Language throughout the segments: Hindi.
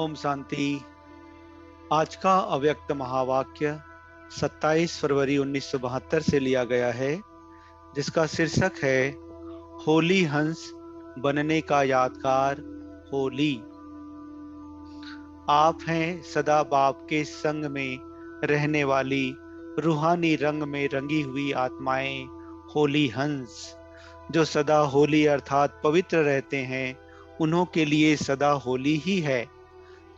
ओम शांति। आज का अव्यक्त महावाक्य 27 फरवरी 1972 से लिया गया है, जिसका शीर्षक है होली हंस बनने का यादगार होली। आप हैं सदा बाप के संग में रहने वाली रूहानी रंग में रंगी हुई आत्माएं होली हंस, जो सदा होली अर्थात पवित्र रहते हैं। उन्हों के लिए सदा होली ही है।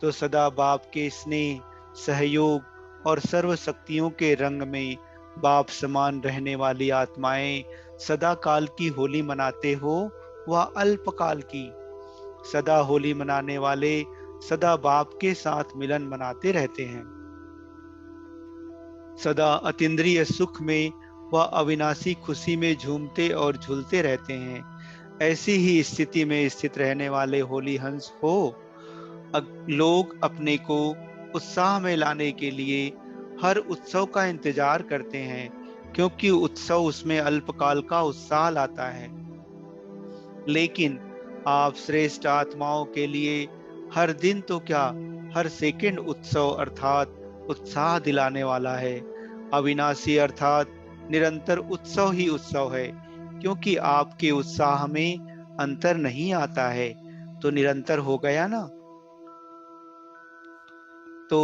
तो सदा बाप के स्नेह, सहयोग और सर्व शक्तियों के रंग में बाप समान रहने वाली आत्माएं सदा काल की होली मनाते हो व अल्पकाल की। सदा होली मनाने वाले सदा बाप के साथ मिलन मनाते रहते हैं। सदा अतीन्द्रिय सुख में व अविनाशी खुशी में झूमते और झूलते रहते हैं। ऐसी ही स्थिति में स्थित रहने वाले होली हंस हो। लोग अपने को उत्साह में लाने के लिए हर उत्सव का इंतजार करते हैं, क्योंकि उत्सव उसमें अल्पकाल का उत्साह लाता है। लेकिन आप श्रेष्ठ आत्माओं के लिए हर दिन तो क्या, हर सेकंड उत्सव अर्थात उत्साह दिलाने वाला है। अविनाशी अर्थात निरंतर उत्सव ही उत्सव है, क्योंकि आपके उत्साह में अंतर नहीं आता है तो निरंतर हो गया ना। तो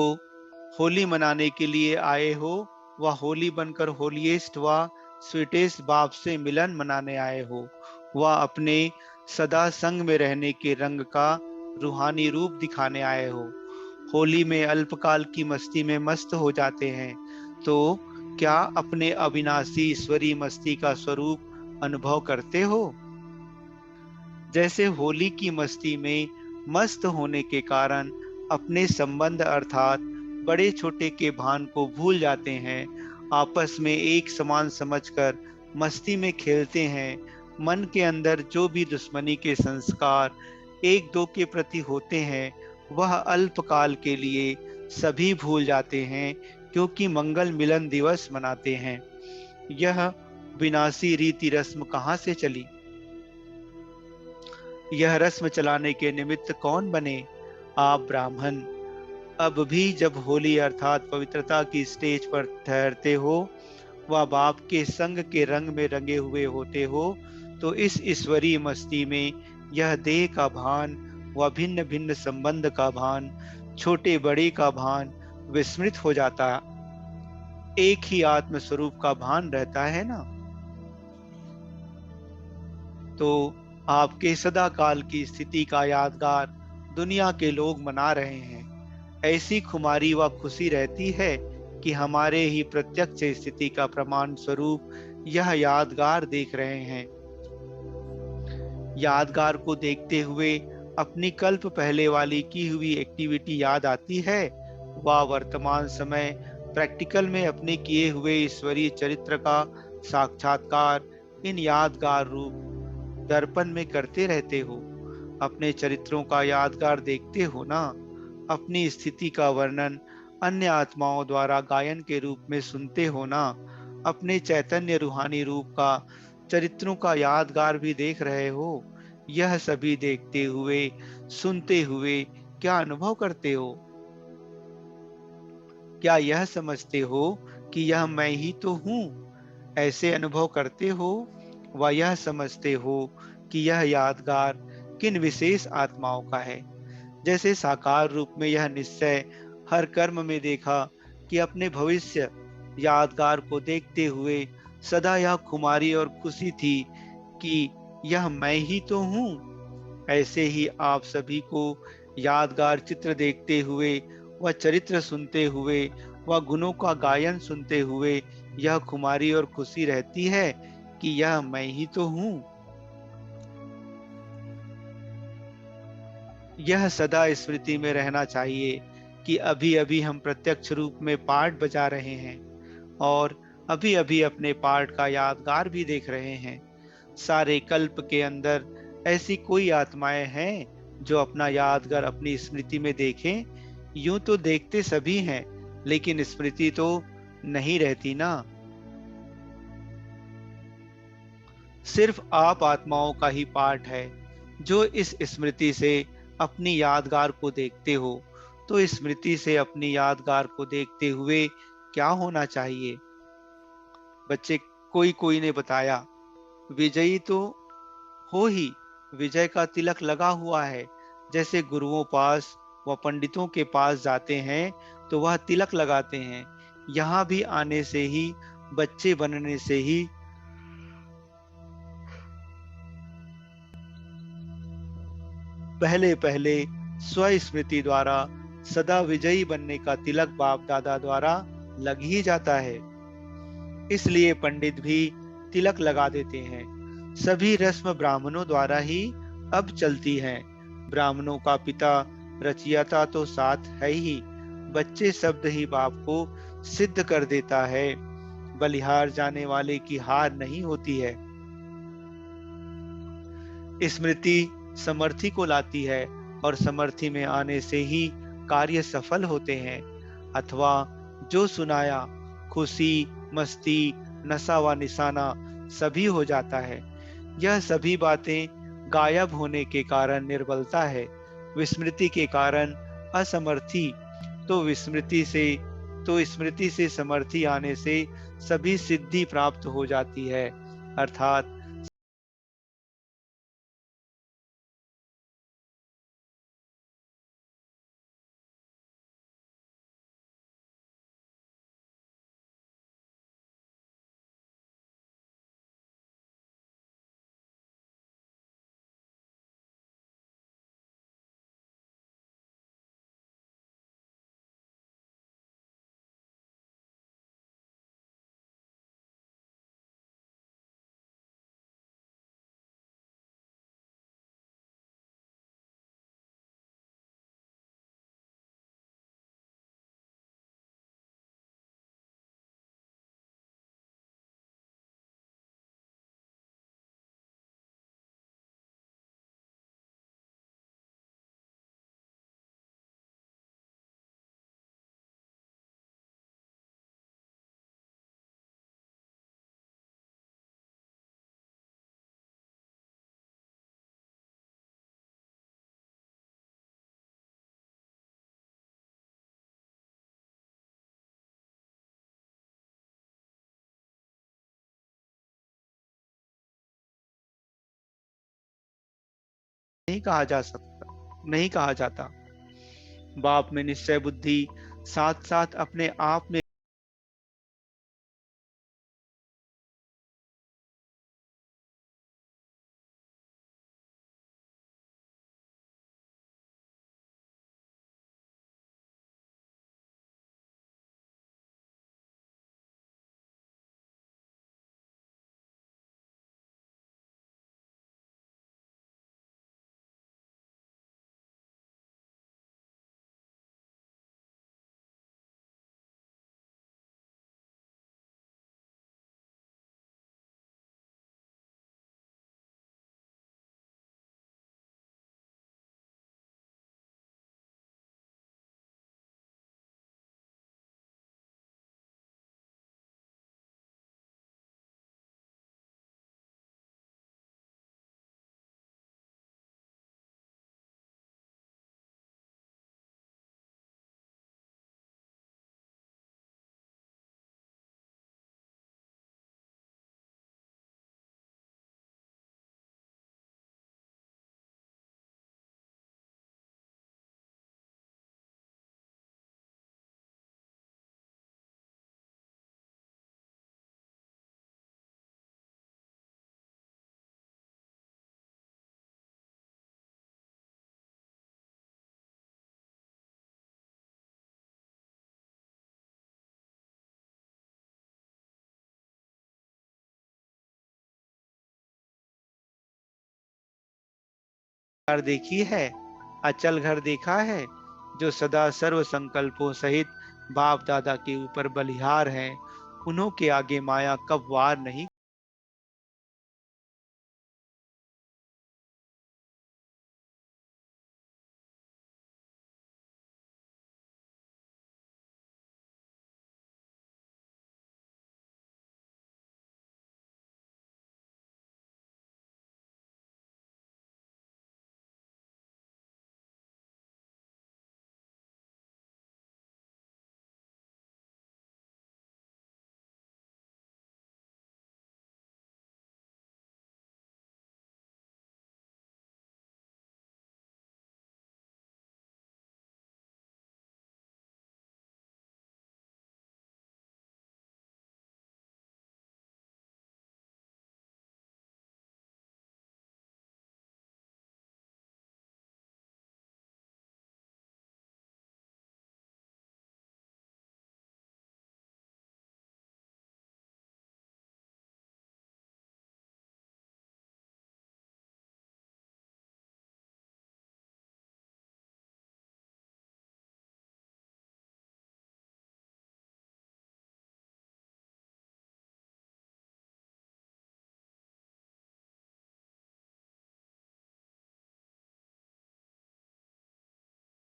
होली मनाने के लिए आए हो व होली बनकर होलीएस्ट व स्वीटेस्ट बाप से मिलन मनाने आए हो, व अपने सदा संग में रहने के रंग का रूहानी रूप दिखाने आए हो। होली में अल्पकाल की मस्ती में मस्त हो जाते हैं, तो क्या अपने अविनाशी ईश्वरी मस्ती का स्वरूप अनुभव करते हो? जैसे होली की मस्ती में मस्त होने के कारण अपने संबंध अर्थात बड़े छोटे के भान को भूल जाते हैं, आपस में एक समान समझकर मस्ती में खेलते हैं। मन के अंदर जो भी दुश्मनी के संस्कार एक दो के प्रति होते हैं, वह अल्पकाल के लिए सभी भूल जाते हैं, क्योंकि मंगल मिलन दिवस मनाते हैं। यह विनाशी रीति रस्म कहाँ से चली? यह रस्म चलाने के निमित्त कौन बने? आप ब्राह्मण। अब भी जब होली अर्थात पवित्रता की स्टेज पर ठहरते हो व बाप के संग के रंग में रंगे हुए होते हो, तो इस ईश्वरीय मस्ती में यह देह का भान व भिन्न भिन्न संबंध का भान, छोटे बड़े का भान विस्मृत हो जाता। एक ही आत्म स्वरूप का भान रहता है ना। तो आपके सदा काल की स्थिति का यादगार दुनिया के लोग मना रहे हैं। ऐसी खुमारी व खुशी रहती है कि हमारे ही प्रत्यक्ष स्थिति का प्रमाण स्वरूप यह यादगार देख रहे हैं। यादगार को देखते हुए अपनी कल्प पहले वाली की हुई एक्टिविटी याद आती है, व वर्तमान समय प्रैक्टिकल में अपने किए हुए ईश्वरीय चरित्र का साक्षात्कार इन यादगार रूप दर्पण में करते रहते हो। अपने चरित्रों का यादगार देखते हो ना। अपनी स्थिति का वर्णन अन्य आत्माओं द्वारा गायन के रूप में सुनते हो ना। अपने चैतन्य रूहानी रूप का चरित्रों का यादगार भी देख रहे हो। यह सभी देखते हुए सुनते हुए क्या अनुभव करते हो? क्या यह समझते हो कि यह मैं ही तो हूँ? ऐसे अनुभव करते हो व यह समझते हो कि यह यादगार किन विशेष आत्माओं का है? जैसे साकार रूप में यह निश्चय हर कर्म में देखा कि अपने भविष्य यादगार को देखते हुए सदा यह खुमारी और खुशी थी कि यह मैं ही तो हूँ। ऐसे ही आप सभी को यादगार चित्र देखते हुए व चरित्र सुनते हुए व गुणों का गायन सुनते हुए यह खुमारी और खुशी रहती है कि यह मैं ही तो हूँ। यह सदा स्मृति में रहना चाहिए कि अभी अभी हम प्रत्यक्ष रूप में पाठ बजा रहे हैं और अभी अभी अपने पाठ का यादगार भी देख रहे हैं। सारे कल्प के अंदर ऐसी कोई आत्माएं हैं जो अपना यादगार अपनी स्मृति में देखें? यूं तो देखते सभी हैं, लेकिन स्मृति तो नहीं रहती ना। सिर्फ आप आत्माओं का ही पाठ है जो इस स्मृति से अपनी यादगार को देखते हो तो स्मृति से अपनी यादगार को देखते हुए क्या होना चाहिए? बच्चे कोई कोई ने बताया, विजयी तो हो ही, विजय का तिलक लगा हुआ है। जैसे गुरुओं पास व पंडितों के पास जाते हैं तो वह तिलक लगाते हैं, यहाँ भी आने से ही, बच्चे बनने से ही पहले पहले स्वस्मृति द्वारा सदा विजयी बनने का तिलक बाप दादा द्वारा लग ही जाता है। इसलिए पंडित भी तिलक लगा देते हैं। सभी रस्म ब्राह्मणों द्वारा ही अब चलती हैं। ब्राह्मणों का पिता रचयिता तो साथ है ही, बच्चे शब्द ही बाप को सिद्ध कर देता है। बलिहार जाने वाले की हार नहीं होती है। स्मृति समर्थी को लाती है और समर्थी में आने से ही कार्य सफल होते हैं। अथवा जो सुनाया, खुशी, मस्ती, नशा व निशाना सभी हो जाता है। यह सभी बातें गायब होने के कारण निर्बलता है, विस्मृति के कारण असमर्थी। तो विस्मृति से तो स्मृति से समर्थी आने से सभी सिद्धि प्राप्त हो जाती है, अर्थात नहीं कहा जा सकता, नहीं कहा जाता। बाप में निश्चय बुद्धि साथ साथ अपने आप में घर देखी है, अचल घर देखा है, जो सदा सर्व संकल्पों सहित बाप दादा के ऊपर बलिहार हैं, उन्हों के आगे माया कब वार नहीं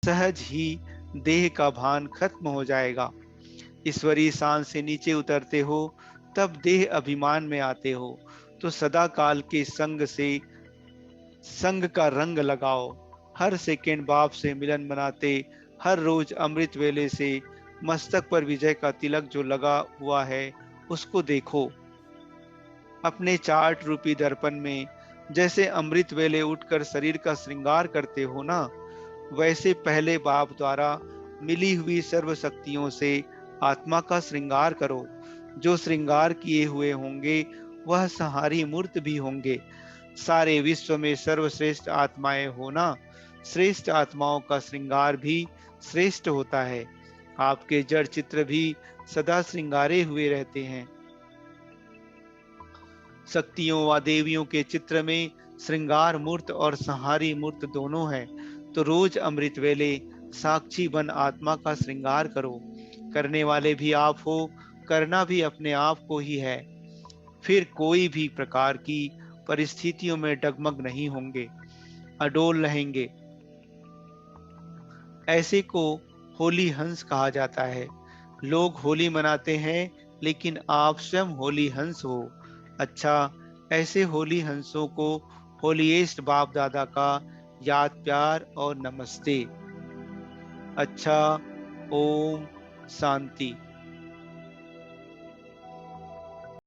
सहज ही देह का भान खत्म हो जाएगा। ईश्वरीय शान से नीचे उतरते हो, तब देह अभिमान में आते हो। तो सदा काल के संग से संग का रंग लगाओ। हर सेकेंड बाप से मिलन मनाते, हर रोज अमृत वेले से मस्तक पर विजय का तिलक जो लगा हुआ है, उसको देखो। अपने चार्ट रूपी दर्पण में जैसे अमृत वेले उठकर शरीर का श्रृंगार करते हो ना, वैसे पहले बाप द्वारा मिली हुई सर्व शक्तियों से आत्मा का श्रृंगार करो। जो श्रृंगार किए हुए होंगे वह संहारी मूर्त भी होंगे। सारे विश्व में सर्वश्रेष्ठ आत्माएं होना, श्रेष्ठ आत्माओं का श्रृंगार भी श्रेष्ठ होता है। आपके जड़ चित्र भी सदा श्रृंगारे हुए रहते हैं। शक्तियों व देवियों के चित्र में श्रृंगार मूर्त और संहारी मूर्त दोनों हैं। तो रोज अमृत वेले साक्षी बन आत्मा का श्रृंगार करो। करने वाले भी आप हो, करना भी अपने आप को ही है। फिर कोई भी प्रकार की परिस्थितियों में डगमग नहीं होंगे, अडोल रहेंगे। ऐसे को होली हंस कहा जाता है। लोग होली मनाते हैं, लेकिन आप स्वयं होली हंस हो। अच्छा, ऐसे होली हंसों को होलीएस्ट बाप दादा का याद प्यार और नमस्ते। अच्छा, ओम शांति।